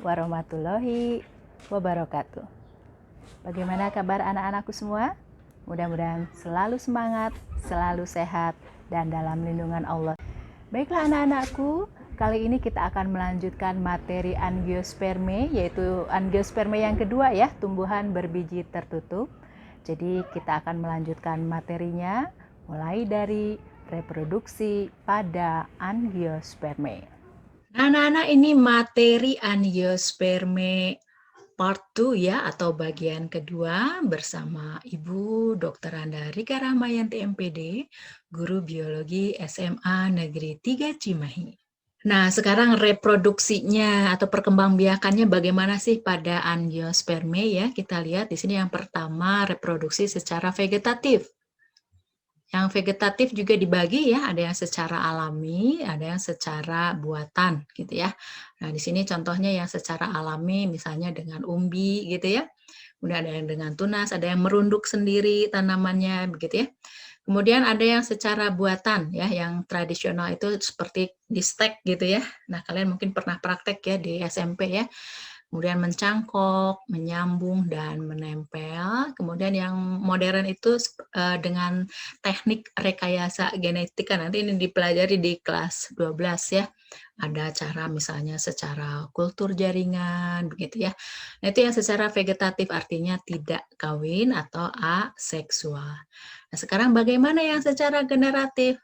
warahmatullahi wabarakatuh. Bagaimana kabar anak-anakku semua? Mudah-mudahan selalu semangat, selalu sehat, dan dalam lindungan Allah. Baiklah anak-anakku, kali ini kita akan melanjutkan materi angiosperme, yaitu angiosperme yang kedua ya, tumbuhan berbiji tertutup. Jadi kita akan melanjutkan materinya mulai dari reproduksi pada angiosperme. Nah, anak-anak, ini materi angiosperme part 2 ya, atau bagian kedua bersama Ibu Dr. Anda Rika Rahmayanti MPD, guru biologi SMA Negeri 3 Cimahi. Nah, sekarang reproduksinya atau perkembangbiakannya bagaimana sih pada angiosperme ya? Kita lihat di sini yang pertama reproduksi secara vegetatif. Yang vegetatif juga dibagi ya, ada yang secara alami, ada yang secara buatan gitu ya. Nah, di sini contohnya yang secara alami misalnya dengan umbi gitu ya. Kemudian ada yang dengan tunas, ada yang merunduk sendiri tanamannya begitu ya. Kemudian ada yang secara buatan ya, yang tradisional itu seperti di stek gitu ya. Nah, kalian mungkin pernah praktek ya di SMP ya. Kemudian mencangkok, menyambung, dan menempel. Kemudian yang modern itu dengan teknik rekayasa genetika, nanti ini dipelajari di kelas 12 ya. Ada cara misalnya secara kultur jaringan, begitu ya. Nah, itu yang secara vegetatif, artinya tidak kawin atau aseksual. Nah, sekarang bagaimana yang secara generatif?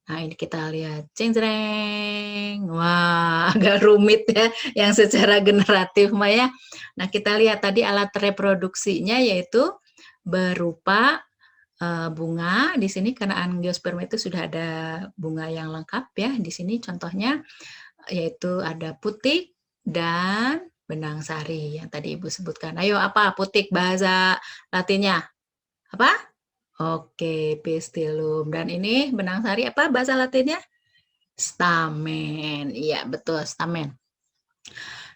Nah, ini kita lihat, ceng-cereng. Wah, agak rumit ya, yang secara generatif, Maya. Nah, kita lihat tadi alat reproduksinya yaitu berupa bunga. Di sini karena angiosperma itu sudah ada bunga yang lengkap ya. Di sini contohnya yaitu ada putik dan benang sari yang tadi Ibu sebutkan. Ayo, apa putik bahasa Latinnya? Apa? Oke, pistilum. Dan ini benang sari apa bahasa Latinnya? Stamen. Iya, betul, stamen.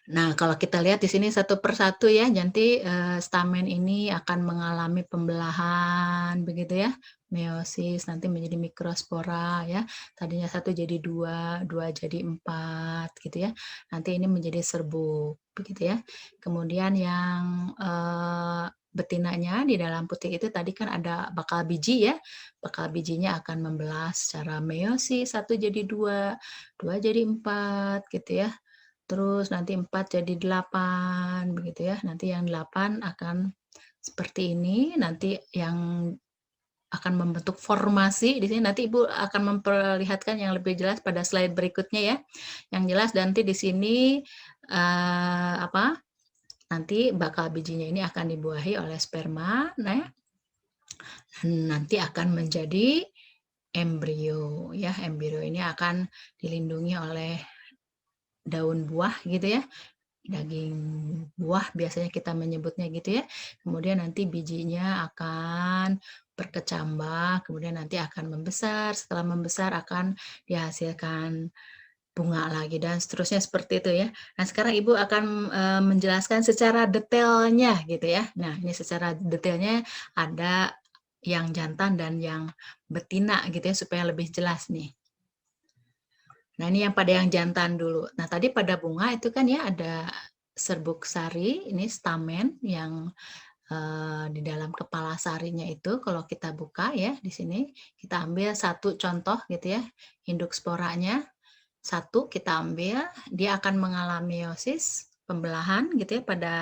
Nah, kalau kita lihat di sini satu persatu ya, nanti stamen ini akan mengalami pembelahan, begitu ya. Meiosis, nanti menjadi mikrospora ya. Tadinya 1 jadi 2, 2 jadi 4, gitu ya. Nanti ini menjadi serbuk, begitu ya. Kemudian yang betinanya di dalam putik itu tadi kan ada bakal biji ya. Bakal bijinya akan membelah secara meiosis, 1 jadi 2, 2 jadi 4, gitu ya. Terus nanti 4 jadi 8, begitu ya. Nanti yang 8 akan seperti ini, nanti yang akan membentuk formasi di sini, nanti Ibu akan memperlihatkan yang lebih jelas pada slide berikutnya ya. Yang jelas nanti di sini nanti bakal bijinya ini akan dibuahi oleh sperma, nah nanti akan menjadi embrio ya. Embrio ini akan dilindungi oleh daun buah gitu ya. Daging buah biasanya kita menyebutnya gitu ya. Kemudian nanti bijinya akan berkecambah, kemudian nanti akan membesar. Setelah membesar akan dihasilkan bunga lagi dan seterusnya seperti itu ya. Nah, sekarang Ibu akan menjelaskan secara detailnya gitu ya. Nah, ini secara detailnya ada yang jantan dan yang betina gitu ya, supaya lebih jelas nih. Nah, ini yang pada yang jantan dulu. Nah, tadi pada bunga itu kan ya ada serbuk sari, ini stamen yang di dalam kepala sarinya itu kalau kita buka ya di sini, kita ambil satu contoh gitu ya, induk sporanya. Satu kita ambil, dia akan mengalami meiosis, pembelahan gitu ya pada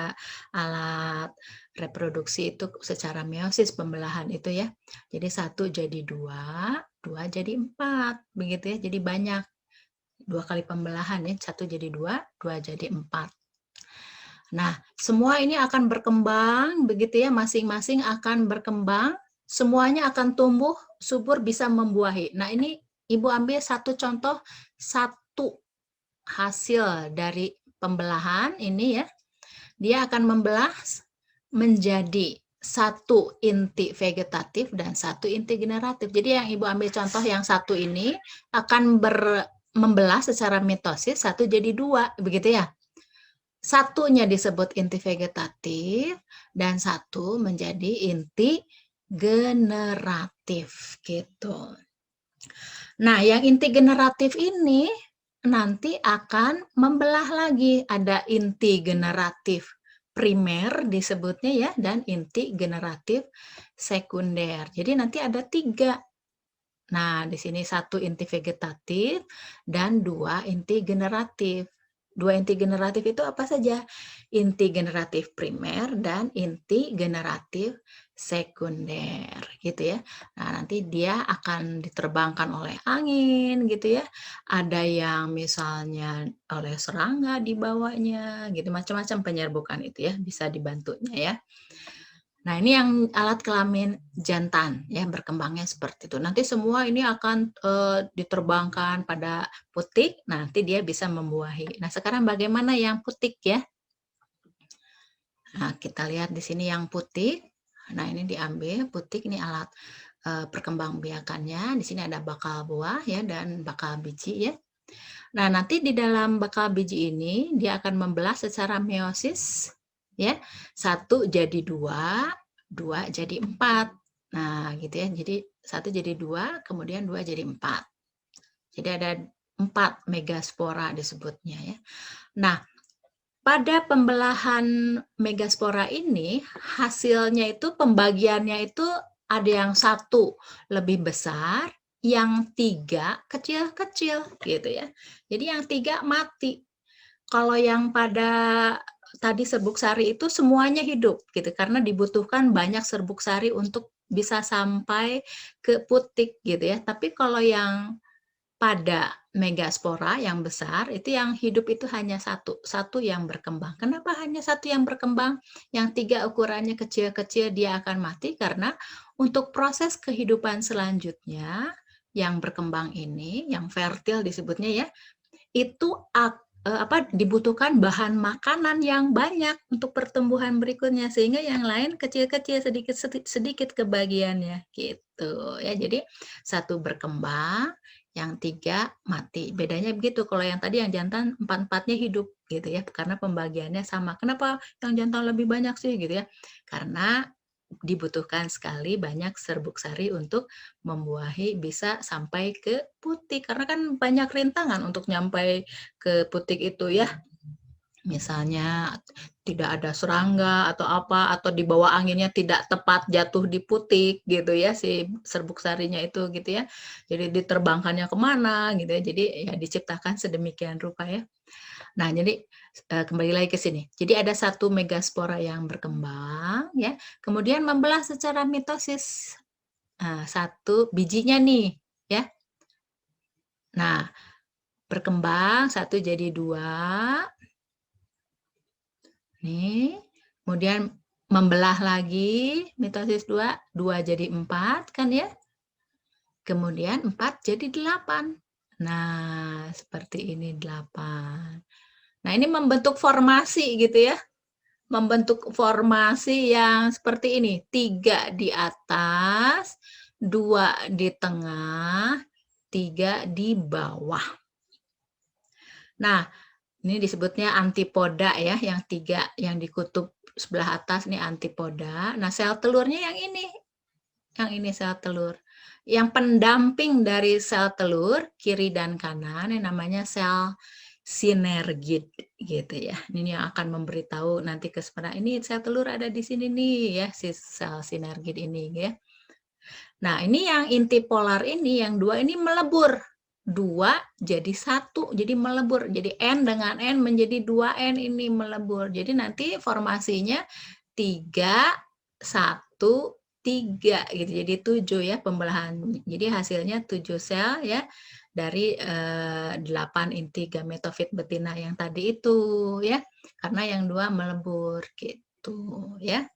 alat reproduksi itu secara meiosis pembelahan itu ya. Jadi 1 jadi 2, 2 jadi 4, begitu ya. Jadi banyak. 2 kali pembelahan ya, 1 jadi 2, 2 jadi 4. Nah, semua ini akan berkembang, begitu ya, masing-masing akan berkembang, semuanya akan tumbuh, subur, bisa membuahi. Nah, ini Ibu ambil satu contoh, satu hasil dari pembelahan ini ya, dia akan membelah menjadi satu inti vegetatif dan satu inti generatif. Jadi yang Ibu ambil contoh yang satu ini akan membelah secara mitosis 1 jadi 2, begitu ya. Satunya disebut inti vegetatif dan 1 menjadi inti generatif gitu. Nah, yang inti generatif ini nanti akan membelah lagi, ada inti generatif primer disebutnya ya, dan inti generatif sekunder. Jadi nanti ada 3. Nah, di sini 1 inti vegetatif dan 2 inti generatif. 2 inti generatif itu apa saja? Inti generatif primer dan inti generatif sekunder, gitu ya. Nah, nanti dia akan diterbangkan oleh angin, gitu ya. Ada yang misalnya oleh serangga dibawanya, gitu. Macam-macam penyerbukan itu ya, bisa dibantunya ya. Nah, ini yang alat kelamin jantan ya, berkembangnya seperti itu. Nanti semua ini akan diterbangkan pada putik, nanti dia bisa membuahi. Nah, sekarang bagaimana yang putik ya? Nah, kita lihat di sini yang putik. Nah, ini diambil putik, ini alat perkembangbiakannya. Di sini ada bakal buah ya dan bakal biji ya. Nah, nanti di dalam bakal biji ini dia akan membelah secara meiosis ya. 1 jadi 2, 2 jadi 4. Nah, gitu ya. Jadi 1 jadi 2, kemudian 2 jadi 4. Jadi ada 4 megaspora disebutnya ya. Nah, pada pembelahan megaspora ini hasilnya itu pembagiannya itu ada yang 1 lebih besar, yang 3 kecil-kecil gitu ya. Jadi yang 3 mati. Kalau yang pada tadi serbuk sari itu semuanya hidup gitu, karena dibutuhkan banyak serbuk sari untuk bisa sampai ke putik gitu ya. Tapi kalau yang pada megaspora yang besar itu yang hidup itu hanya 1 yang berkembang. Kenapa hanya 1 yang berkembang? Yang 3 ukurannya kecil-kecil dia akan mati karena untuk proses kehidupan selanjutnya yang berkembang ini, yang fertil disebutnya ya, itu dibutuhkan bahan makanan yang banyak untuk pertumbuhan berikutnya, sehingga yang lain kecil-kecil, sedikit kebagiannya, gitu ya. Jadi 1 berkembang, yang 3 mati. Bedanya begitu, kalau yang tadi yang jantan 4-4-nya hidup gitu ya, karena pembagiannya sama. Kenapa yang jantan lebih banyak sih gitu ya? Karena dibutuhkan sekali banyak serbuk sari untuk membuahi bisa sampai ke putik, karena kan banyak rintangan untuk nyampai ke putik itu ya. Misalnya tidak ada serangga atau apa, atau di bawah anginnya tidak tepat jatuh di putik gitu ya, si serbuk sarinya itu gitu ya. Jadi diterbangkannya kemana gitu ya, jadi ya diciptakan sedemikian rupa ya. Nah, jadi kembali lagi ke sini. Jadi ada 1 megaspora yang berkembang ya, kemudian membelah secara mitosis. Nah, 1 bijinya nih ya. Nah, berkembang 1 jadi 2. Nih, kemudian membelah lagi mitosis 2, 2 jadi 4 kan ya. Kemudian 4 jadi 8. Nah, seperti ini 8. Nah, ini membentuk formasi gitu ya. Membentuk formasi yang seperti ini, 3 di atas, 2 di tengah, 3 di bawah. Nah, ini disebutnya antipoda ya, yang 3 yang di kutub sebelah atas nih antipoda. Nah, sel telurnya yang ini sel telur. Yang pendamping dari sel telur, kiri dan kanan, yang namanya sel sinergid gitu ya. Ini yang akan memberitahu nanti ke sebenarnya ini sel telur ada di sini nih ya, si sel sinergid ini ya. Nah, ini yang inti polar ini, yang 2 ini melebur. 2 jadi 1, jadi melebur. Jadi N dengan N menjadi 2N ini melebur. Jadi nanti formasinya 3, 1, 3 gitu. Jadi 7 ya pembelahan. Jadi hasilnya 7 sel ya dari 8 inti gametofit betina yang tadi itu ya. Karena yang 2 melebur gitu ya.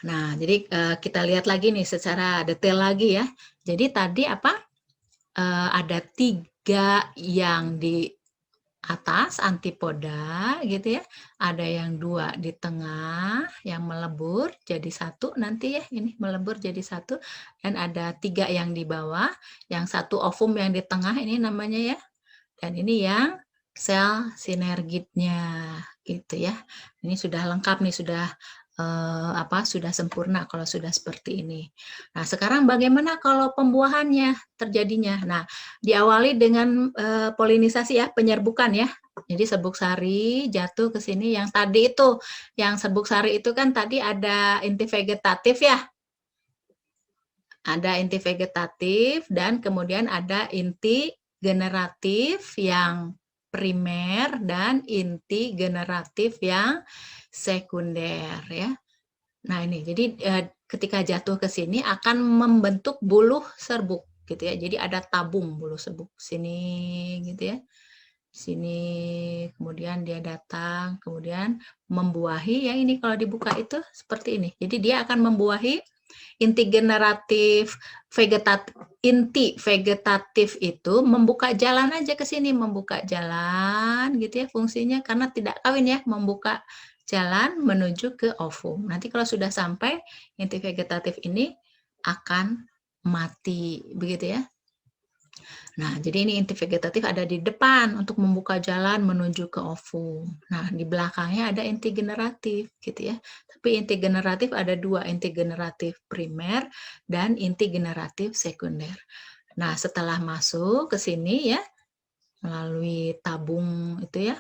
Nah, jadi kita lihat lagi nih secara detail lagi ya. Jadi tadi apa? Ada 3 yang di atas antipoda gitu ya. Ada yang 2 di tengah yang melebur jadi 1 nanti ya, ini melebur jadi 1 dan ada 3 yang di bawah, yang 1 ovum yang di tengah ini namanya ya. Dan ini yang sel sinergidnya gitu ya. Ini sudah lengkap nih, sudah sudah sempurna kalau sudah seperti ini. Nah, sekarang bagaimana kalau pembuahannya terjadinya? Nah, diawali dengan polinisasi ya, penyerbukan ya. Jadi serbuk sari jatuh ke sini, yang tadi itu, yang serbuk sari itu kan tadi ada inti vegetatif ya. Ada inti vegetatif dan kemudian ada inti generatif yang primer dan inti generatif yang sekunder ya. Nah ini, jadi ketika jatuh ke sini akan membentuk buluh serbuk gitu ya. Jadi ada tabung buluh serbuk sini gitu ya. Sini, kemudian dia datang, kemudian membuahi ya, ini kalau dibuka itu seperti ini. Jadi dia akan membuahi inti generatif inti vegetatif itu membuka jalan aja ke sini, membuka jalan gitu ya fungsinya, karena tidak kawin ya, membuka jalan menuju ke ovum. Nanti kalau sudah sampai inti vegetatif ini akan mati begitu ya. Nah, jadi ini inti vegetatif ada di depan untuk membuka jalan menuju ke ovum. Nah, di belakangnya ada inti generatif gitu ya. Tapi inti generatif ada dua, inti generatif primer dan inti generatif sekunder. Nah, setelah masuk ke sini ya, melalui tabung itu ya,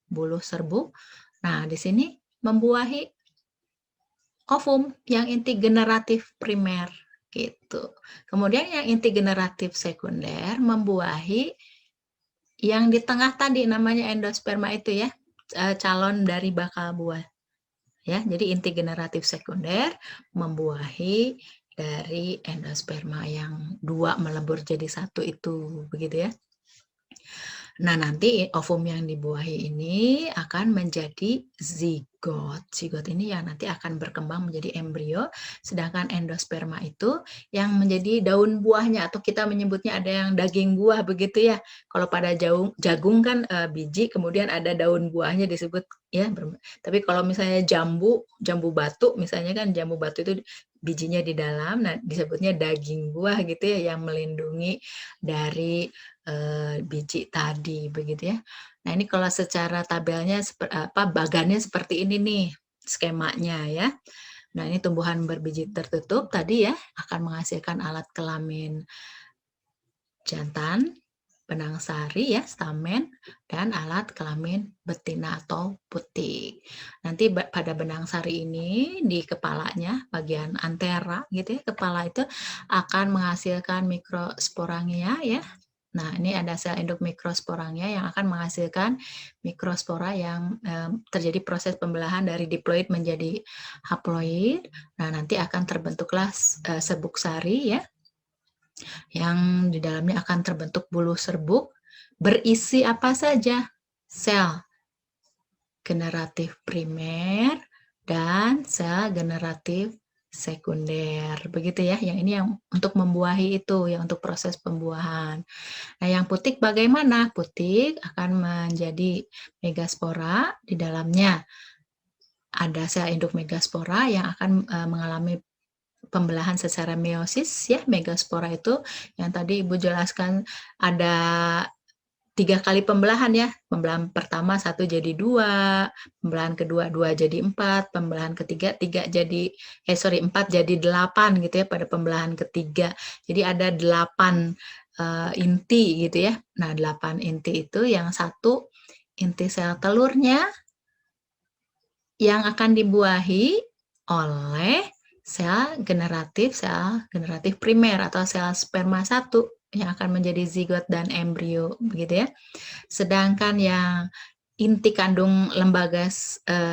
buluh serbuk. Nah, di sini membuahi ovum yang inti generatif primer gitu. Kemudian yang inti generatif sekunder membuahi yang di tengah tadi namanya endosperma itu ya, calon dari bakal buah. Ya, jadi inti generatif sekunder membuahi dari endosperma yang dua melebur jadi satu itu, begitu ya. Nah, nanti ovum yang dibuahi ini akan menjadi zigot. Zigot ini yang nanti akan berkembang menjadi embrio, sedangkan endosperma itu yang menjadi daun buahnya, atau kita menyebutnya ada yang daging buah begitu ya. Kalau pada jagung kan biji, kemudian ada daun buahnya disebut ya. Tapi kalau misalnya jambu batu, misalnya kan jambu batu itu bijinya di dalam, nah disebutnya daging buah gitu ya, yang melindungi dari biji tadi begitu ya. Nah, ini kalau secara tabelnya bagannya seperti ini nih skemanya ya. Nah, ini tumbuhan berbiji tertutup tadi ya akan menghasilkan alat kelamin jantan, benang sari ya, stamen, dan alat kelamin betina atau putik. Nanti pada benang sari ini di kepalanya, bagian antera gitu ya, kepala itu akan menghasilkan mikrosporangia ya. Nah, ini ada sel induk mikrosporangia yang akan menghasilkan mikrospora yang terjadi proses pembelahan dari diploid menjadi haploid. Nah, nanti akan terbentuklah serbuk sari ya, yang di dalamnya akan terbentuk buluh serbuk berisi apa saja? Sel generatif primer dan sel generatif sekunder. Begitu ya, yang ini yang untuk membuahi itu, yang untuk proses pembuahan. Nah, yang putik bagaimana? Putik akan menjadi megaspora, di dalamnya ada sel induk megaspora yang akan mengalami pembelahan secara meiosis ya. Megaspora itu yang tadi Ibu jelaskan ada 3 kali pembelahan ya. Pembelahan pertama 1 jadi 2, pembelahan kedua 2 jadi 4, pembelahan ketiga 4 jadi 8 gitu ya pada pembelahan ketiga. Jadi ada 8 inti gitu ya. Nah, 8 inti itu yang satu inti sel telurnya yang akan dibuahi oleh sel generatif primer atau sel sperma 1 yang akan menjadi zigot dan embrio begitu ya. Sedangkan yang inti kandung lembaga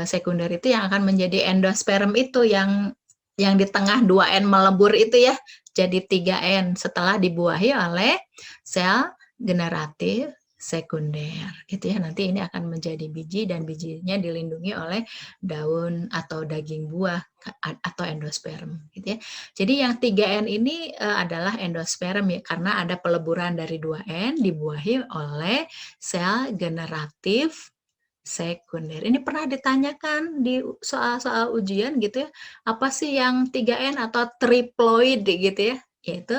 sekunder itu yang akan menjadi endosperm itu yang di tengah 2N melebur itu ya, jadi 3N setelah dibuahi oleh sel generatif sekunder gitu ya. Nanti ini akan menjadi biji dan bijinya dilindungi oleh daun atau daging buah atau endosperm gitu ya. Jadi yang 3N ini adalah endosperm ya, karena ada peleburan dari 2N dibuahi oleh sel generatif sekunder. Ini pernah ditanyakan di soal-soal ujian gitu ya. Apa sih yang 3N atau triploid gitu ya? Yaitu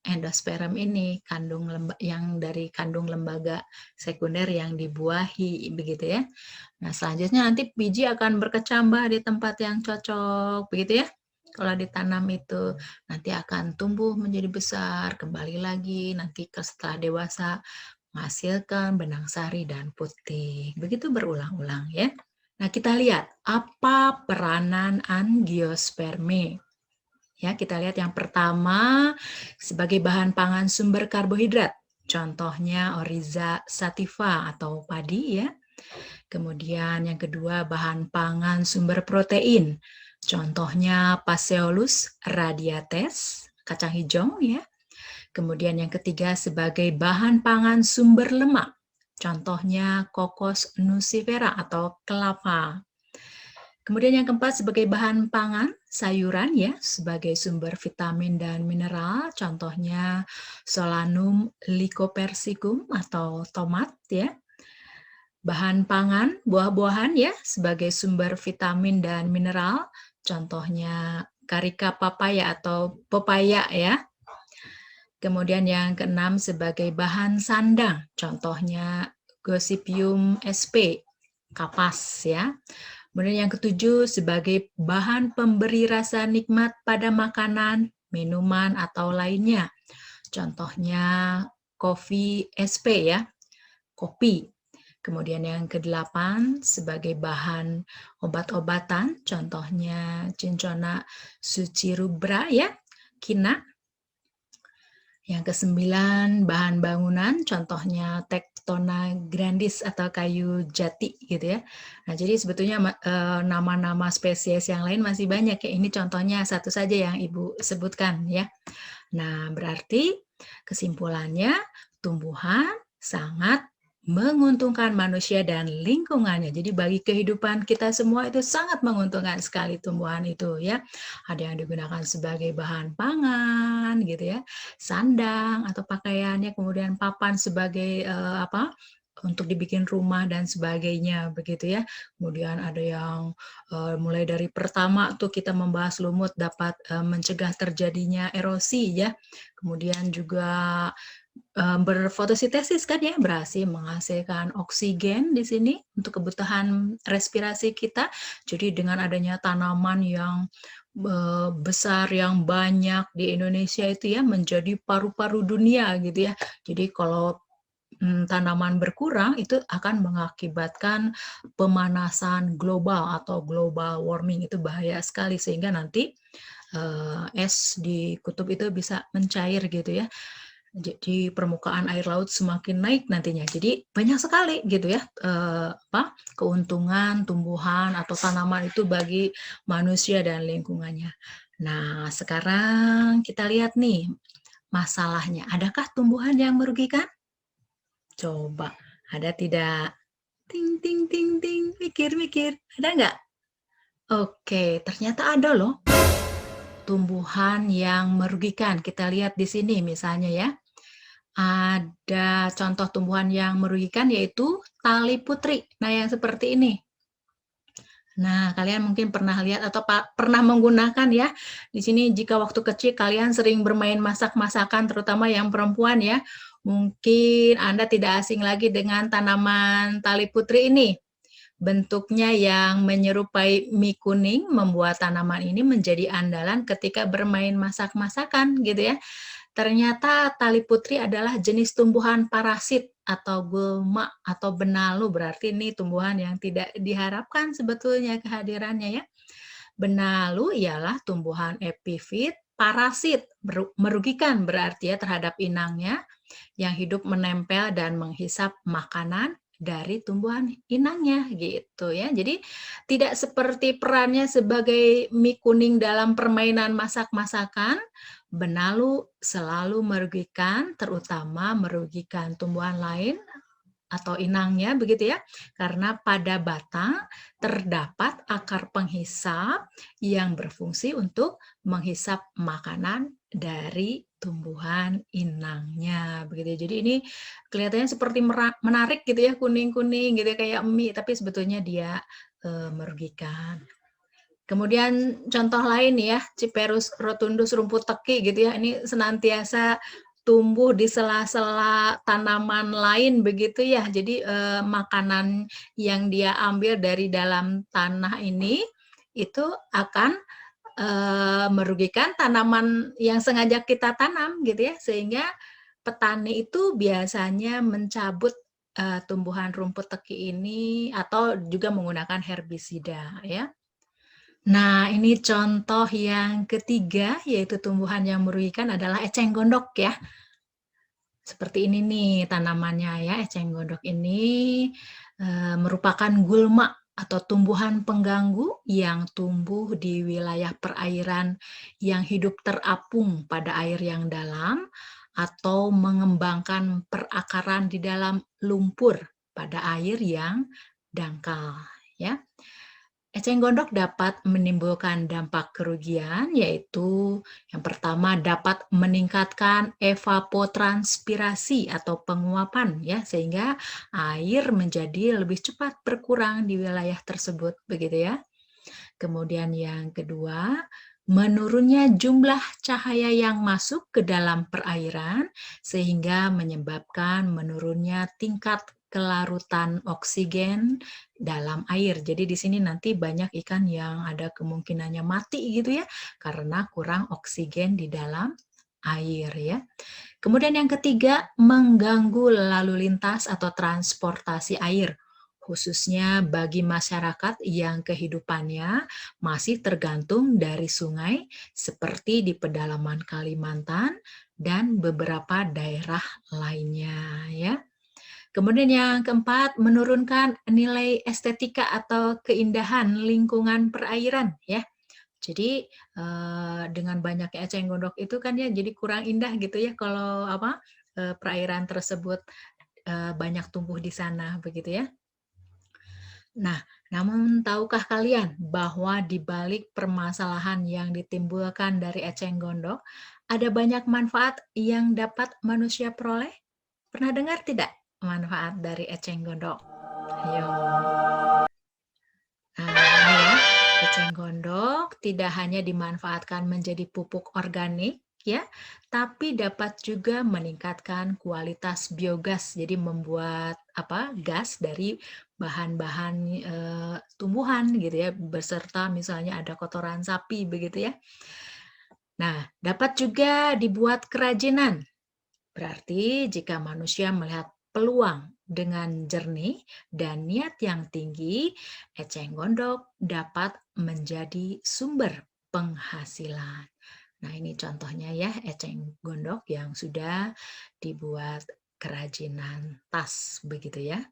endosperm ini, yang dari kandung lembaga sekunder yang dibuahi, begitu ya. Nah, selanjutnya nanti biji akan berkecambah di tempat yang cocok, begitu ya. Kalau ditanam itu nanti akan tumbuh menjadi besar, kembali lagi nanti setelah dewasa menghasilkan benang sari dan putih. Begitu berulang-ulang ya. Nah, kita lihat apa peranan angiosperme. Ya, kita lihat yang pertama sebagai bahan pangan sumber karbohidrat. Contohnya Oryza sativa atau padi ya. Kemudian yang kedua bahan pangan sumber protein. Contohnya Phaseolus radiates, kacang hijau ya. Kemudian yang ketiga sebagai bahan pangan sumber lemak. Contohnya Cocos nucifera atau kelapa. Kemudian yang keempat sebagai bahan pangan sayuran ya, sebagai sumber vitamin dan mineral, contohnya Solanum lycopersicum atau tomat ya. Bahan pangan buah-buahan ya, sebagai sumber vitamin dan mineral, contohnya Carica papaya atau pepaya ya. Kemudian yang keenam sebagai bahan sandang, contohnya Gossypium sp, kapas ya. Kemudian yang ketujuh sebagai bahan pemberi rasa nikmat pada makanan, minuman, atau lainnya. Contohnya kopi SP ya, kopi. Kemudian yang kedelapan sebagai bahan obat-obatan, contohnya Cinchona succirubra ya, kina. Yang kesembilan bahan bangunan, contohnya Tectona grandis atau kayu jati gitu ya. Nah, jadi sebetulnya nama-nama spesies yang lain masih banyak ya. Ini contohnya satu saja yang Ibu sebutkan ya. Nah, berarti kesimpulannya tumbuhan sangat menguntungkan manusia dan lingkungannya. Jadi bagi kehidupan kita semua itu sangat menguntungkan sekali tumbuhan itu ya. Ada yang digunakan sebagai bahan pangan gitu ya, sandang atau pakaiannya, kemudian papan sebagai untuk dibikin rumah dan sebagainya begitu ya. Kemudian ada yang mulai dari pertama tuh kita membahas lumut dapat mencegah terjadinya erosi ya. Kemudian juga berfotosintesis kan ya, berhasil menghasilkan oksigen di sini untuk kebutuhan respirasi kita. Jadi dengan adanya tanaman yang besar yang banyak di Indonesia itu ya menjadi paru-paru dunia gitu ya. Jadi kalau tanaman berkurang itu akan mengakibatkan pemanasan global atau global warming, itu bahaya sekali sehingga nanti es di kutub itu bisa mencair gitu ya. Jadi permukaan air laut semakin naik nantinya. Jadi banyak sekali gitu ya keuntungan tumbuhan atau tanaman itu bagi manusia dan lingkungannya. Nah, sekarang kita lihat nih masalahnya. Adakah tumbuhan yang merugikan? Coba, ada tidak? Ting ting ting ting, mikir-mikir. Ada nggak? Oke, ternyata ada loh tumbuhan yang merugikan. Kita lihat di sini misalnya ya. Ada contoh tumbuhan yang merugikan yaitu tali putri. Nah, yang seperti ini. Nah, kalian mungkin pernah lihat atau pernah menggunakan ya. Di sini jika waktu kecil kalian sering bermain masak-masakan, terutama yang perempuan ya. Mungkin Anda tidak asing lagi dengan tanaman tali putri ini. Bentuknya yang menyerupai mie kuning membuat tanaman ini menjadi andalan ketika bermain masak-masakan gitu ya. Ternyata tali putri adalah jenis tumbuhan parasit atau gulma atau benalu, berarti ini tumbuhan yang tidak diharapkan sebetulnya kehadirannya ya. Benalu ialah tumbuhan epifit parasit, merugikan berarti ya terhadap inangnya yang hidup menempel dan menghisap makanan dari tumbuhan inangnya gitu ya. Jadi tidak seperti perannya sebagai mie kuning dalam permainan masak-masakan, benalu selalu merugikan, terutama merugikan tumbuhan lain atau inangnya begitu ya, karena pada batang terdapat akar penghisap yang berfungsi untuk menghisap makanan dari tumbuhan inangnya begitu. Jadi ini kelihatannya seperti menarik gitu ya, kuning-kuning gitu ya, kayak mie, tapi sebetulnya dia merugikan. Kemudian contoh lain ya, Ciperus rotundus rumput teki gitu ya, ini senantiasa tumbuh di sela-sela tanaman lain begitu ya. Jadi makanan yang dia ambil dari dalam tanah ini itu akan merugikan tanaman yang sengaja kita tanam gitu ya, sehingga petani itu biasanya mencabut tumbuhan rumput teki ini atau juga menggunakan herbisida ya. Nah, ini contoh yang ketiga, yaitu tumbuhan yang merugikan adalah eceng gondok ya. Seperti ini nih tanamannya ya, eceng gondok ini merupakan gulma atau tumbuhan pengganggu yang tumbuh di wilayah perairan yang hidup terapung pada air yang dalam atau mengembangkan perakaran di dalam lumpur pada air yang dangkal ya. Eceng gondok dapat menimbulkan dampak kerugian, yaitu yang pertama dapat meningkatkan evapotranspirasi atau penguapan ya, sehingga air menjadi lebih cepat berkurang di wilayah tersebut begitu ya. Kemudian yang kedua, menurunnya jumlah cahaya yang masuk ke dalam perairan sehingga menyebabkan menurunnya tingkat kelarutan oksigen dalam air. Jadi di sini nanti banyak ikan yang ada kemungkinannya mati gitu ya karena kurang oksigen di dalam air ya. Kemudian yang ketiga, mengganggu lalu lintas atau transportasi air, khususnya bagi masyarakat yang kehidupannya masih tergantung dari sungai seperti di pedalaman Kalimantan dan beberapa daerah lainnya ya. Kemudian yang keempat, menurunkan nilai estetika atau keindahan lingkungan perairan ya. Jadi dengan banyaknya eceng gondok itu kan ya jadi kurang indah gitu ya kalau perairan tersebut banyak tumbuh di sana begitu ya. Nah, namun tahukah kalian bahwa di balik permasalahan yang ditimbulkan dari eceng gondok ada banyak manfaat yang dapat manusia peroleh? Pernah dengar tidak manfaat dari eceng gondok? Ayo. Nah, ini ya, eceng gondok tidak hanya dimanfaatkan menjadi pupuk organik ya, tapi dapat juga meningkatkan kualitas biogas. Jadi membuat gas dari bahan-bahan tumbuhan gitu ya, beserta misalnya ada kotoran sapi begitu ya. Nah, dapat juga dibuat kerajinan. Berarti jika manusia melihat peluang dengan jernih dan niat yang tinggi, eceng gondok dapat menjadi sumber penghasilan. Nah, ini contohnya ya, eceng gondok yang sudah dibuat kerajinan tas begitu ya.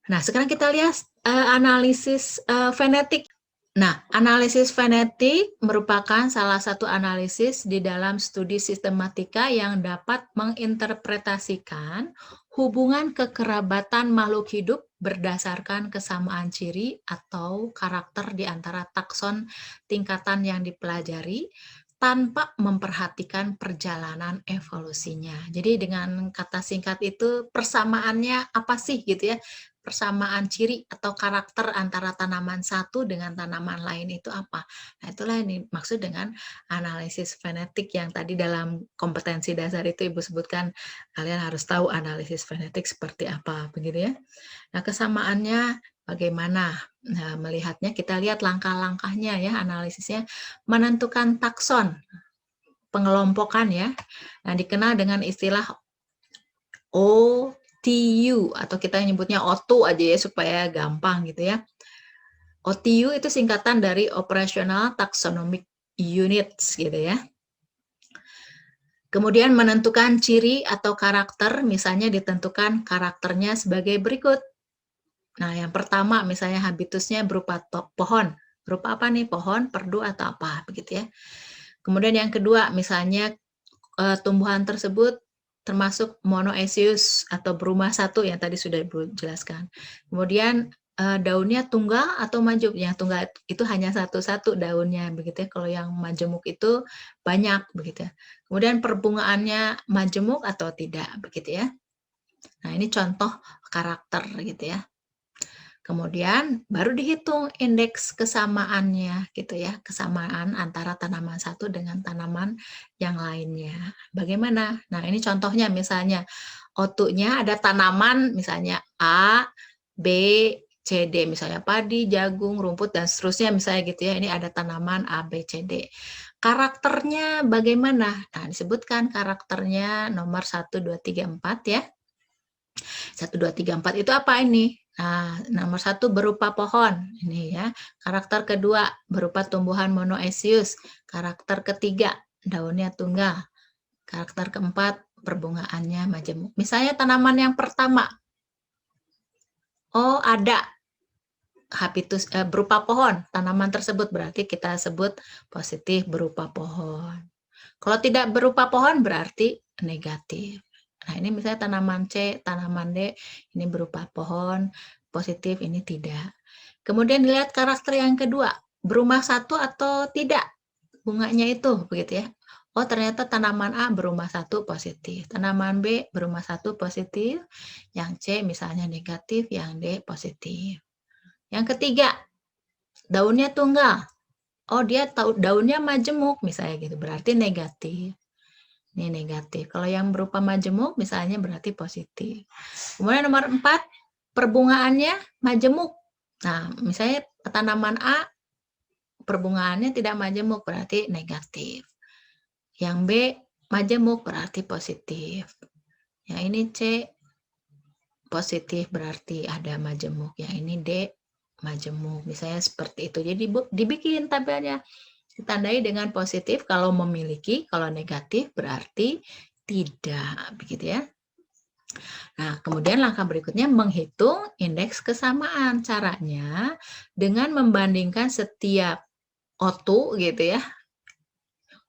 Nah, sekarang kita lihat analisis fenetik. Nah, analisis fenetik merupakan salah satu analisis di dalam studi sistematika yang dapat menginterpretasikan hubungan kekerabatan makhluk hidup berdasarkan kesamaan ciri atau karakter di antara takson tingkatan yang dipelajari tanpa memperhatikan perjalanan evolusinya. Jadi dengan kata singkat itu persamaannya apa sih gitu ya? Persamaan ciri atau karakter antara tanaman satu dengan tanaman lain itu apa? Nah, itulah yang dimaksud dengan analisis fenetik yang tadi dalam kompetensi dasar itu Ibu sebutkan, kalian harus tahu analisis fenetik seperti apa, begitu ya. Nah, kesamaannya bagaimana? Nah, melihatnya kita lihat langkah-langkahnya ya, analisisnya menentukan takson, pengelompokan ya. Nah, dikenal dengan istilah OTU atau kita nyebutnya OTU aja ya supaya gampang gitu ya. OTU itu singkatan dari Operational Taxonomic Units gitu ya. Kemudian menentukan ciri atau karakter, misalnya ditentukan karakternya sebagai berikut. Nah, yang pertama misalnya habitusnya berupa pohon. Berupa apa nih? Pohon, perdu atau apa begitu ya. Kemudian yang kedua misalnya tumbuhan tersebut termasuk monoecious atau berumah satu yang tadi sudah Ibu jelaskan. Kemudian daunnya tunggal atau majemuk. Yang tunggal itu hanya satu-satu daunnya begitu ya. Kalau yang majemuk itu banyak begitu ya. Kemudian perbungaannya majemuk atau tidak begitu ya. Nah, ini contoh karakter gitu ya. Kemudian baru dihitung indeks kesamaannya gitu ya, kesamaan antara tanaman satu dengan tanaman yang lainnya. Bagaimana? Nah, ini contohnya misalnya O2-nya ada tanaman misalnya A, B, C, D, misalnya padi, jagung, rumput dan seterusnya misalnya gitu ya. Ini ada tanaman A, B, C, D. Karakternya bagaimana? Nah, disebutkan karakternya nomor 1, 2, 3, 4 ya. 1, 2, 3, 4 itu apa ini? Nah, nomor 1 berupa pohon, ini ya. Karakter kedua berupa tumbuhan monoecious. Karakter ketiga daunnya tunggal. Karakter keempat perbungaannya majemuk. Misalnya tanaman yang pertama, oh ada habitus berupa pohon, tanaman tersebut berarti kita sebut positif berupa pohon. Kalau tidak berupa pohon berarti negatif. Nah, ini misalnya tanaman C, tanaman D, ini berupa pohon, positif, ini tidak. Kemudian dilihat karakter yang kedua, berumah satu atau tidak bunganya itu, begitu ya. Oh, ternyata tanaman A berumah satu positif, tanaman B berumah satu positif, yang C misalnya negatif, yang D positif. Yang ketiga, daunnya tunggal. Oh, dia daunnya majemuk, misalnya gitu, berarti negatif. Ini negatif. Kalau yang berupa majemuk misalnya berarti positif. Kemudian nomor 4, perbungaannya majemuk. Nah, misalnya tanaman A perbungaannya tidak majemuk berarti negatif. Yang B majemuk berarti positif. Yang ini C positif berarti ada majemuk. Yang ini D majemuk. Misalnya seperti itu. Jadi dibikin tabelnya. Ditandai dengan positif kalau memiliki, kalau negatif berarti tidak, begitu ya. Nah, kemudian langkah berikutnya menghitung indeks kesamaan. Caranya dengan membandingkan setiap O2 gitu ya,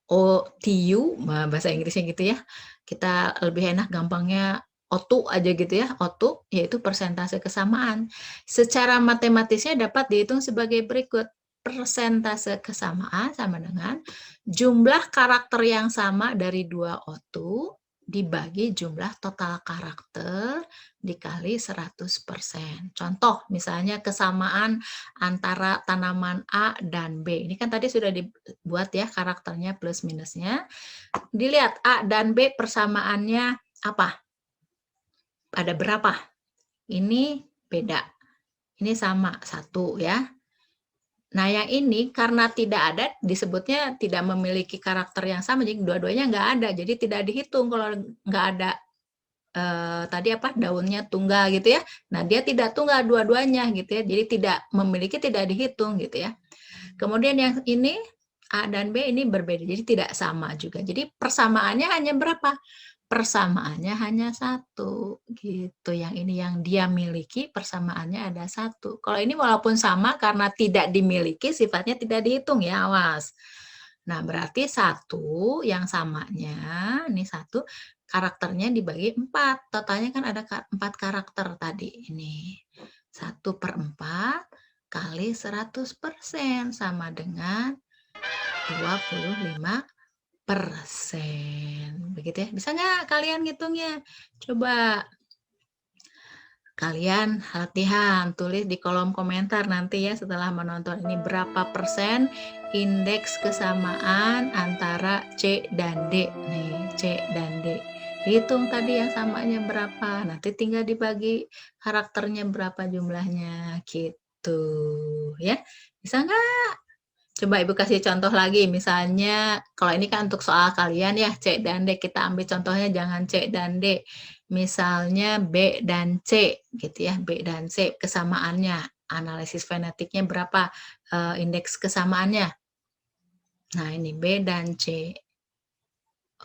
OTU, bahasa Inggrisnya gitu ya. Kita lebih enak gampangnya O2 aja gitu ya, O2 yaitu persentase kesamaan. Secara matematisnya dapat dihitung sebagai berikut. Persentase kesamaan sama dengan jumlah karakter yang sama dari dua O2 dibagi jumlah total karakter dikali 100%. Contoh misalnya kesamaan antara tanaman A dan B. Ini kan tadi sudah dibuat ya karakternya plus minusnya. Dilihat A dan B persamaannya apa? Ada berapa? Ini beda. Ini sama, 1 ya. Nah, yang ini karena tidak ada, disebutnya tidak memiliki karakter yang sama, jadi dua-duanya nggak ada, jadi tidak dihitung kalau nggak ada tadi apa daunnya tunggal gitu ya. Nah, dia tidak tunggal dua-duanya gitu ya, jadi tidak memiliki, tidak dihitung gitu ya. Kemudian yang ini A dan B ini berbeda, jadi tidak sama juga. Jadi persamaannya hanya berapa? Persamaannya hanya 1 gitu. Yang ini yang dia miliki persamaannya ada 1. Kalau ini walaupun sama karena tidak dimiliki sifatnya tidak dihitung ya, awas. Nah, berarti 1 yang samanya, ini 1 karakternya dibagi 4. Totalnya kan ada 4 karakter tadi ini. 1/4 kali 100% sama dengan 25%. Begitu ya. Bisa nggak kalian ngitungnya? Coba kalian latihan, tulis di kolom komentar nanti ya setelah menonton ini berapa persen indeks kesamaan antara C dan D. Nih, C dan D. Hitung tadi yang samanya berapa, nanti tinggal dibagi karakternya berapa jumlahnya gitu ya. Bisa nggak? Coba Ibu kasih contoh lagi, misalnya kalau ini kan untuk soal kalian ya, C dan D, kita ambil contohnya jangan C dan D. Misalnya B dan C gitu ya, B dan C kesamaannya, analisis fenetiknya berapa, indeks kesamaannya. Nah ini B dan C.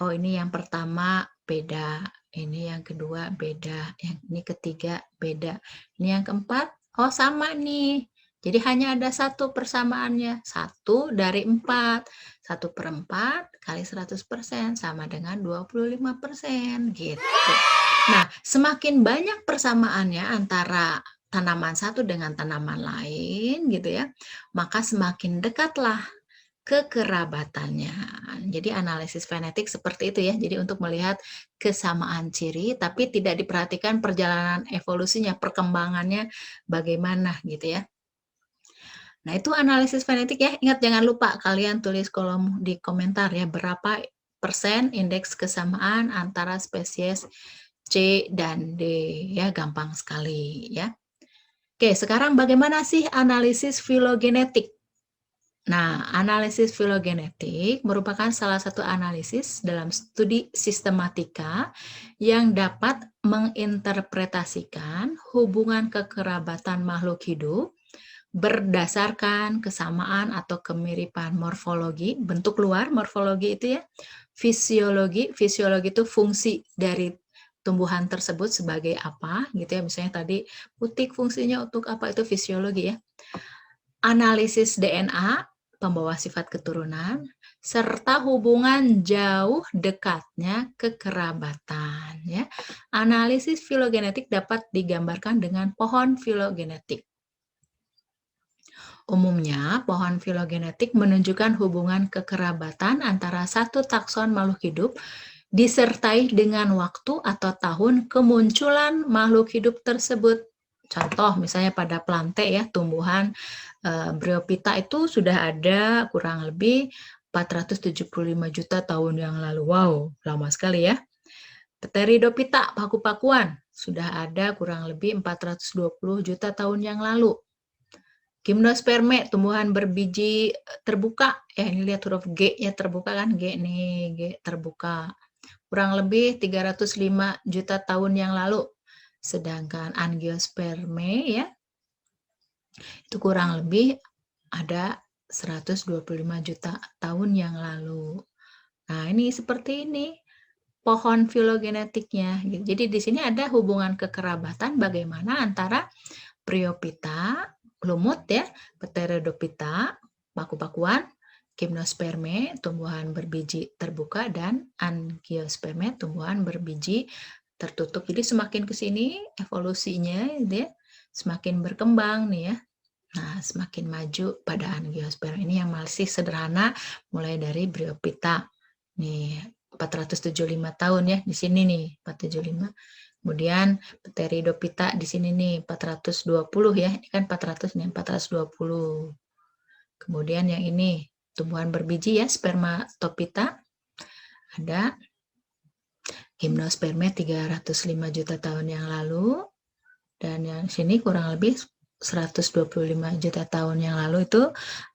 Oh ini yang pertama beda, ini yang kedua beda, yang ini ketiga beda. Ini yang keempat, oh sama nih. Jadi hanya ada 1 persamaannya, 1 dari 4. 1/4 kali 100% sama dengan 25% gitu. Nah, semakin banyak persamaannya antara tanaman satu dengan tanaman lain gitu ya, maka semakin dekatlah kekerabatannya. Jadi analisis fenetik seperti itu ya. Jadi untuk melihat kesamaan ciri, tapi tidak diperhatikan perjalanan evolusinya, perkembangannya bagaimana gitu ya. Nah, itu analisis fenetik ya. Ingat jangan lupa kalian tulis kolom di komentar ya, berapa persen indeks kesamaan antara spesies C dan D ya, gampang sekali ya. Oke, sekarang bagaimana sih analisis filogenetik? Nah, analisis filogenetik merupakan salah satu analisis dalam studi sistematika yang dapat menginterpretasikan hubungan kekerabatan makhluk hidup berdasarkan kesamaan atau kemiripan morfologi, bentuk luar morfologi itu ya, fisiologi itu fungsi dari tumbuhan tersebut sebagai apa gitu ya, misalnya tadi putik fungsinya untuk apa, itu fisiologi ya. Analisis DNA, pembawa sifat keturunan, serta hubungan jauh dekatnya kekerabatan ya. Analisis filogenetik dapat digambarkan dengan pohon filogenetik. Umumnya, pohon filogenetik menunjukkan hubungan kekerabatan antara satu takson makhluk hidup disertai dengan waktu atau tahun kemunculan makhluk hidup tersebut. Contoh misalnya pada plante ya, tumbuhan Bryophyta itu sudah ada kurang lebih 475 juta tahun yang lalu. Wow, lama sekali ya. Pteridophyta, paku-pakuan, sudah ada kurang lebih 420 juta tahun yang lalu. Gymnosperme, tumbuhan berbiji terbuka, ya ini lihat huruf G ya, terbuka kan, G nih, G terbuka. Kurang lebih 305 juta tahun yang lalu. Sedangkan Angiosperme ya, itu kurang lebih ada 125 juta tahun yang lalu. Nah, ini seperti ini pohon filogenetiknya. Jadi di sini ada hubungan kekerabatan bagaimana antara Bryophyta, lumut ya, Pteridophyta, paku-pakuan, Gymnosperme, tumbuhan berbiji terbuka, dan Angiosperme, tumbuhan berbiji tertutup. Jadi semakin ke sini evolusinya dia semakin berkembang nih ya. Nah, semakin maju pada Angiosperme ini yang masih sederhana mulai dari Bryophyta. Nih, 475 tahun ya di sini nih, 475. Kemudian Pteridophyta di sini nih 420 ya, ini kan 400 nih, 420. Kemudian yang ini tumbuhan berbiji ya, Spermatophyta. Ada Gymnosperme 305 juta tahun yang lalu, dan yang sini kurang lebih 125 juta tahun yang lalu itu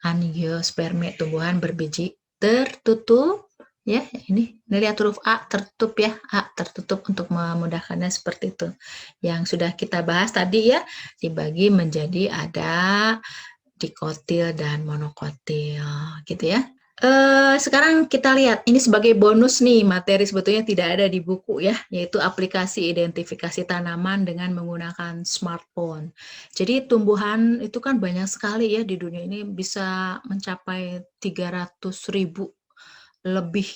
Angiosperme, tumbuhan berbiji tertutup. Ya, ini lihat huruf A tertutup ya, A tertutup untuk memudahkannya seperti itu. Yang sudah kita bahas tadi ya, dibagi menjadi ada dikotil dan monokotil gitu ya. Sekarang kita lihat ini sebagai bonus nih, materi sebetulnya tidak ada di buku ya, yaitu aplikasi identifikasi tanaman dengan menggunakan smartphone. Jadi tumbuhan itu kan banyak sekali ya di dunia ini, bisa mencapai 300.000 lebih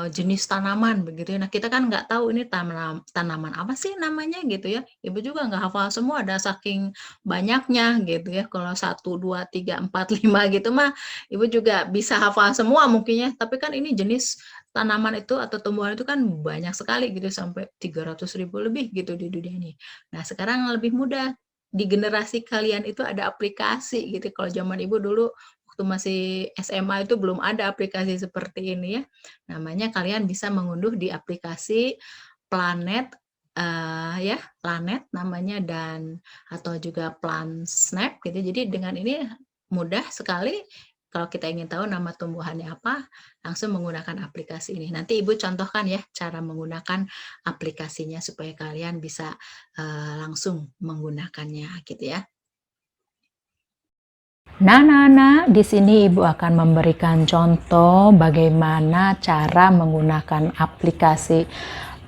jenis tanaman begitu ya. Nah, kita kan nggak tahu ini tanaman apa sih namanya gitu ya. Ibu juga nggak hafal semua, ada saking banyaknya gitu ya. Kalau 1, 2, 3, 4, 5 gitu mah ibu juga bisa hafal semua mungkin ya. Tapi kan ini jenis tanaman itu atau tumbuhan itu kan banyak sekali gitu, sampai 300.000 lebih gitu di dunia ini. Nah, sekarang lebih mudah. Di generasi kalian itu ada aplikasi gitu. Kalau zaman ibu dulu waktu masih SMA itu belum ada aplikasi seperti ini ya. Namanya kalian bisa mengunduh di aplikasi Planet ya, Planet namanya, dan atau juga PlantSnap gitu. Jadi dengan ini mudah sekali kalau kita ingin tahu nama tumbuhannya apa, langsung menggunakan aplikasi ini. Nanti Ibu contohkan ya cara menggunakan aplikasinya supaya kalian bisa langsung menggunakannya gitu ya. Nah, di sini Ibu akan memberikan contoh bagaimana cara menggunakan aplikasi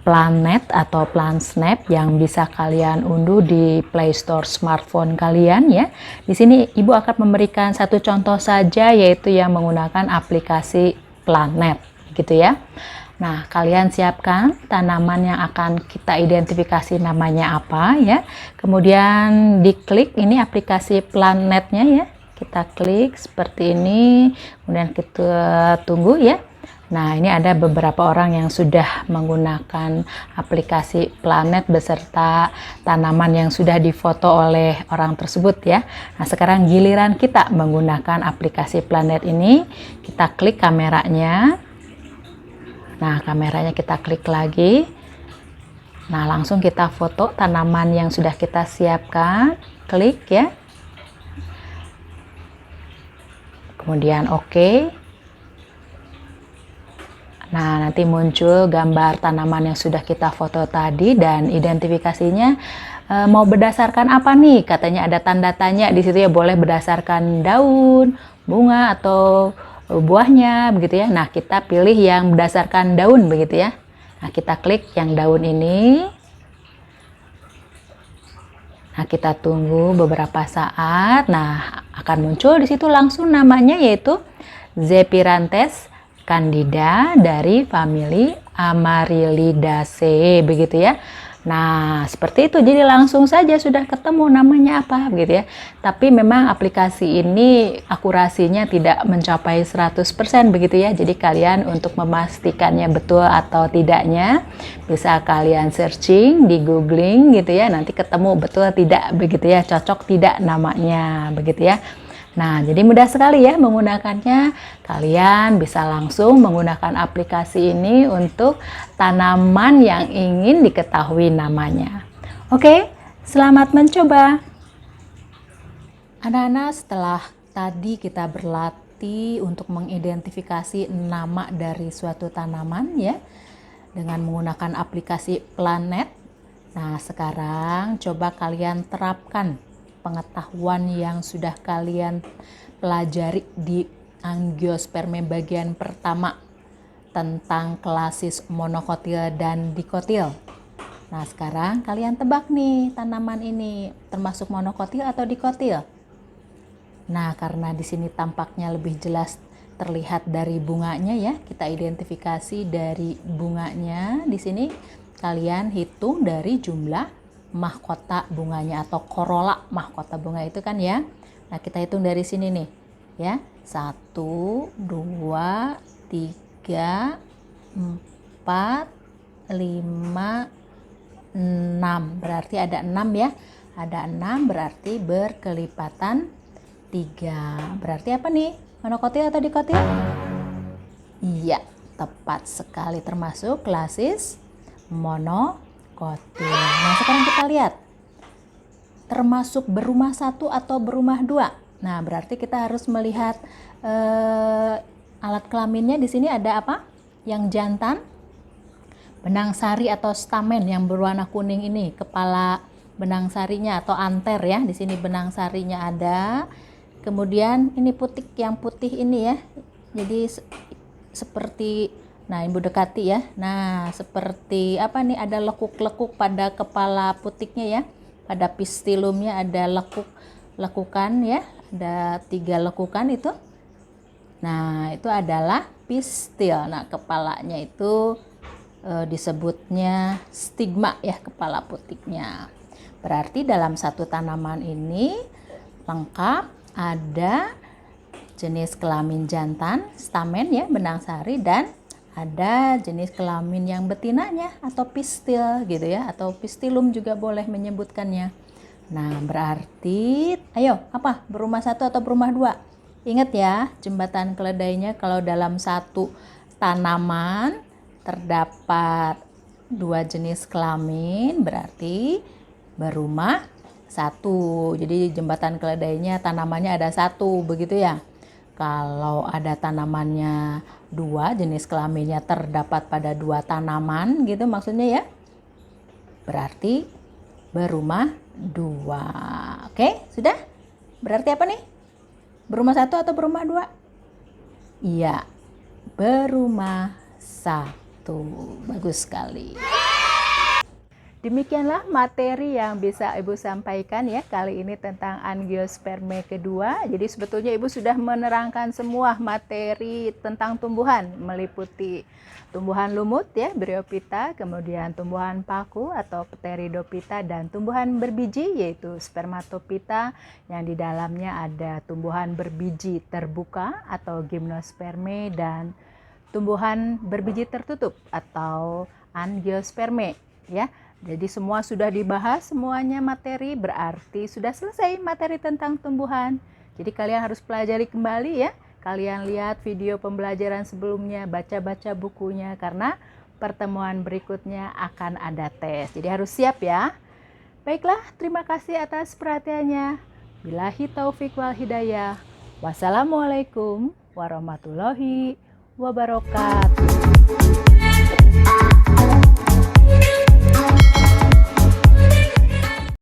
Planet atau PlantSnap yang bisa kalian unduh di Play Store smartphone kalian ya. Di sini Ibu akan memberikan satu contoh saja, yaitu yang menggunakan aplikasi Planet gitu ya. Nah, kalian siapkan tanaman yang akan kita identifikasi namanya apa ya. Kemudian diklik ini aplikasi Planetnya ya. kita klik seperti ini, kemudian kita tunggu ya. Nah, ini ada beberapa orang yang sudah menggunakan aplikasi Planet beserta tanaman yang sudah difoto oleh orang tersebut ya. Nah, sekarang giliran kita menggunakan aplikasi Planet ini. Kita klik kameranya. Nah, kameranya kita klik lagi. Nah, langsung kita foto tanaman yang sudah kita siapkan. Klik ya. Kemudian oke. Nah, nanti muncul gambar tanaman yang sudah kita foto tadi dan identifikasinya mau berdasarkan apa nih? Katanya ada tanda tanya di situ ya, boleh berdasarkan daun, bunga atau buahnya begitu ya. Nah, kita pilih yang berdasarkan daun begitu ya. Nah, kita klik yang daun ini. Nah, kita tunggu beberapa saat. Nah, akan muncul di situ langsung namanya yaitu Zephyranthus candida dari famili Amaryllidaceae begitu ya. Nah, seperti itu. Jadi langsung saja sudah ketemu namanya apa begitu ya. Tapi memang aplikasi ini akurasinya tidak mencapai 100% begitu ya. Jadi kalian untuk memastikannya betul atau tidaknya bisa kalian searching di googling gitu ya. Nanti ketemu betul tidak begitu ya, cocok tidak namanya begitu ya. Nah, jadi mudah sekali ya menggunakannya. Kalian bisa langsung menggunakan aplikasi ini untuk tanaman yang ingin diketahui namanya. Oke, selamat mencoba. Anak-anak, setelah tadi kita berlatih untuk mengidentifikasi nama dari suatu tanaman ya, dengan menggunakan aplikasi Planet. Nah, sekarang coba kalian terapkan pengetahuan yang sudah kalian pelajari di angiosperme bagian pertama tentang klasis monokotil dan dikotil. Nah, sekarang kalian tebak nih tanaman ini termasuk monokotil atau dikotil. Nah, karena di sini tampaknya lebih jelas terlihat dari bunganya ya, kita identifikasi dari bunganya. Di sini kalian hitung dari jumlah mahkota bunganya atau corolla mahkota bunga itu kan ya. Nah, kita hitung dari sini nih ya. 1, 2, 3, 4, 5, 6. Berarti ada 6 ya. Ada 6 berarti berkelipatan 3. Berarti apa nih? Monokotil atau dikotil? Iya, tepat sekali termasuk klasis monokotil. Nah, sekarang kita lihat termasuk berumah 1 atau berumah 2. Nah, berarti kita harus melihat alat kelaminnya. Di sini ada apa? Yang jantan, benang sari atau stamen yang berwarna kuning ini, kepala benang sarinya atau anter ya. Di sini benang sarinya ada. Kemudian ini putik, yang putih ini ya. Jadi seperti, nah, Ibu dekati ya. Nah, seperti apa nih, ada lekuk-lekuk pada kepala putiknya ya. Pada pistilumnya ada lekukan ya. Ada 3 lekukan itu. Nah, itu adalah pistil. Nah, kepalanya itu disebutnya stigma ya, kepala putiknya. Berarti dalam satu tanaman ini lengkap ada jenis kelamin jantan, stamen ya, benang sari, dan ada jenis kelamin yang betinanya atau pistil gitu ya, atau pistilum juga boleh menyebutkannya. Nah, berarti ayo apa? Berumah 1 atau berumah 2? Ingat ya, jembatan keledainya kalau dalam satu tanaman terdapat 2 jenis kelamin berarti berumah 1. Jadi jembatan keledainya tanamannya ada 1 begitu ya. Kalau ada tanamannya 2, jenis kelaminnya terdapat pada 2 tanaman gitu maksudnya ya. Berarti berumah 2. Oke, sudah? Berarti apa nih? Berumah 1 atau berumah 2? Iya, berumah 1. Bagus sekali. Demikianlah materi yang bisa Ibu sampaikan ya kali ini tentang angiosperme kedua. Jadi sebetulnya Ibu sudah menerangkan semua materi tentang tumbuhan, meliputi tumbuhan lumut ya, Bryophyta, kemudian tumbuhan paku atau Pteridophyta, dan tumbuhan berbiji yaitu Spermatophyta, yang di dalamnya ada tumbuhan berbiji terbuka atau Gymnosperme, dan tumbuhan berbiji tertutup atau angiosperme ya. Jadi semua sudah dibahas, semuanya materi, berarti sudah selesai materi tentang tumbuhan. Jadi kalian harus pelajari kembali ya. Kalian lihat video pembelajaran sebelumnya, baca-baca bukunya, karena pertemuan berikutnya akan ada tes. Jadi harus siap ya. Baiklah, terima kasih atas perhatiannya. Billahi taufik wal hidayah. Wassalamualaikum warahmatullahi wabarakatuh.